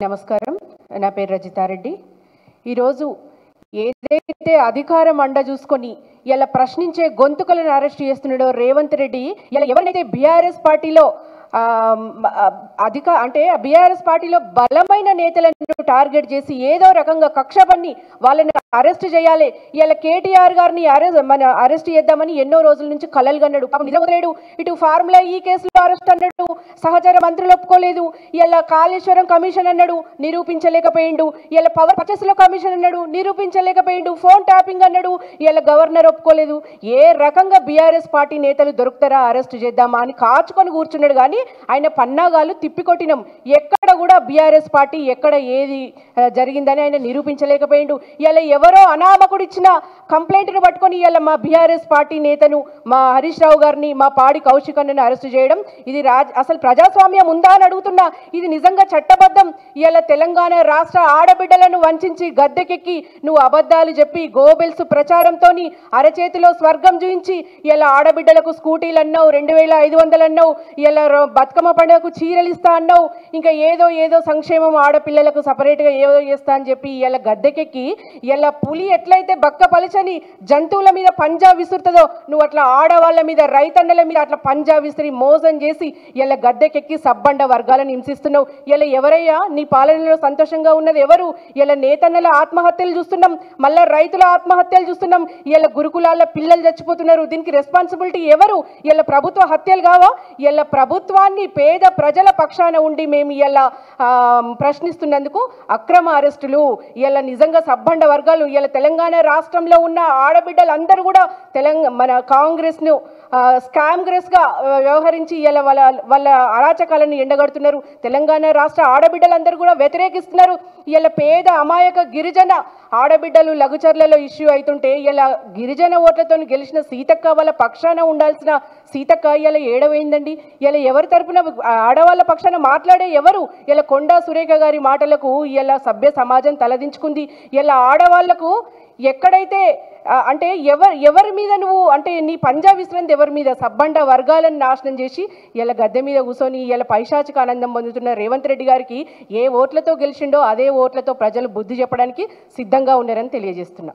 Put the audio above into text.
నమస్కారం. నా పేరు రజితారెడ్డి. ఈరోజు ఏదైతే అధికారం అండ చూసుకొని ఇలా ప్రశ్నించే గొంతుకలను అరెస్ట్ చేస్తున్నాడో రేవంత్ రెడ్డి, ఇలా ఎవరైతే బీఆర్ఎస్ పార్టీలో బీఆర్ఎస్ పార్టీలో బలమైన నేతలను టార్గెట్ చేసి ఏదో రకంగా కక్ష పన్ని వాళ్ళని అరెస్ట్ చేయాలి, ఇలా కేటీఆర్ గారిని అరెస్ట్ చేద్దామని ఎన్నో రోజుల నుంచి కలలు కన్నాడు. నిజమలేడు. ఇటు ఫార్ములా ఈ కేసులో అరెస్ట్ అన్నాడు, సహచర మంత్రులు ఒప్పుకోలేదు. ఇలా కాళేశ్వరం కమిషన్ అన్నాడు, నిరూపించలేకపోయిండు. ఇలా పవర్ పర్చేస్ లో కమిషన్ అన్నాడు, నిరూపించలేకపోయిండు. ఫోన్ ట్యాపింగ్ అన్నాడు, ఇలా గవర్నర్ ఒప్పుకోలేదు. ఏ రకంగా బీఆర్ఎస్ పార్టీ నేతలు దొరుకుతారా అరెస్ట్ చేద్దామా అని కాచుకొని కూర్చున్నాడు. కానీ ఆయన పన్నాగాలు తిప్పికొట్టినాం. ఎక్కడ కూడా బీఆర్ఎస్ పార్టీ ఎక్కడ ఏది జరిగిందని ఆయన నిరూపించలేకపోయిండు. ఇలా ఎవరో అనామకుడు ఇచ్చిన కంప్లైంట్ను పట్టుకొని ఇలా మా బీఆర్ఎస్ పార్టీ నేతను, మా హరీష్ రావు గారిని, మా పాడి కౌశిక్ అన్నను అరెస్ట్ చేయడం ఇది అసలు ప్రజాస్వామ్యం ఉందా అని అడుగుతున్నా. ఇది నిజంగా చట్టబద్ధం. ఇలా తెలంగాణ రాష్ట్ర ఆడబిడ్డలను వంచి గద్దెకెక్కి నువ్వు అబద్ధాలు చెప్పి గోబెల్స్ ప్రచారంతో అరచేతిలో స్వర్గం చూయించి ఇలా ఆడబిడ్డలకు స్కూటీలు అన్నావు, 2500 అన్నావు, ఇలా బతుకమ్మ పండుగకు చీరలు ఇస్తా అన్నావు, ఇంకా ఏదో సంక్షేమం ఆడపిల్లలకు సపరేట్గా ఏదో చేస్తా అని చెప్పి ఇలా గద్దెకెక్కి ఇలా పులి ఎట్లయితే బక్క పలచని జంతువుల మీద పంజా విసురుతుందో నువ్వు అట్లా ఆడవాళ్ళ మీద, రైతన్నల మీద అట్లా పంజా విసిరి మోసం చేసి ఇలా గద్దెకెక్కి సబ్బండ వర్గాలను హింసిస్తున్నావు. ఇలా ఎవరయ్యా నీ పాలనలో సంతోషంగా ఉన్నది ఎవరు? ఇలా నేతన్నల ఆత్మహత్యలు చూస్తున్నాం, మళ్ళీ రైతుల ఆత్మహత్యలు చూస్తున్నాం, ఇలా గురుకులాల పిల్లలు చచ్చిపోతున్నారు. దీనికి రెస్పాన్సిబిలిటీ ఎవరు? ఇలా ప్రభుత్వ హత్యలు కావా? ఇలా ప్రభుత్వాన్ని పేద ప్రజల పక్షాన ఉండి మేము ఇలా ప్రశ్నిస్తున్నందుకు అక్రమ అరెస్టులు. ఇలా నిజంగా సబ్బండ వర్గాలు, ఇలా తెలంగాణ రాష్ట్రంలో ఉన్న ఆడబిడ్డలందరూ కూడా మన కాంగ్రెస్ను స్కామ్గ్రెస్గా వ్యవహరించి ఇలా వాళ్ళ అరాచకాలను ఎండగడుతున్నారు. తెలంగాణ రాష్ట్ర ఆడబిడ్డలందరూ కూడా వ్యతిరేకిస్తున్నారు. ఇలా పేద అమాయక గిరిజన ఆడబిడ్డలు లఘుచర్లలో ఇష్యూ అవుతుంటే ఇలా గిరిజన ఓట్లతో గెలిచిన సీతక్క వాళ్ళ పక్షాన ఉండాల్సిన సీతక్క ఇలా ఏడవైందండి. ఇలా ఎవరి తరపున ఆడవాళ్ళ పక్షాన మాట్లాడే ఎవరు? ఇలా కొండా సురేఖ గారి మాటలకు ఇలా సభ్య సమాజం తలదించుకుంది. ఇలా ఆడవాళ్లకు ఎక్కడైతే అంటే ఎవరి మీద నువ్వు అంటే నీ పంజా విసిరంది ఎవరి మీద? సబ్బండ వర్గాలను నాశనం చేసి ఇలా గద్దె మీద కూర్చొని ఇలా పైశాచిక ఆనందం పొందుతున్న రేవంత్ రెడ్డి గారికి ఏ ఓట్లతో గెలిచిండో అదే ఓట్లతో ప్రజలు బుద్ధి చెప్పడానికి సిద్ధంగా ఉన్నారని తెలియజేస్తున్నా.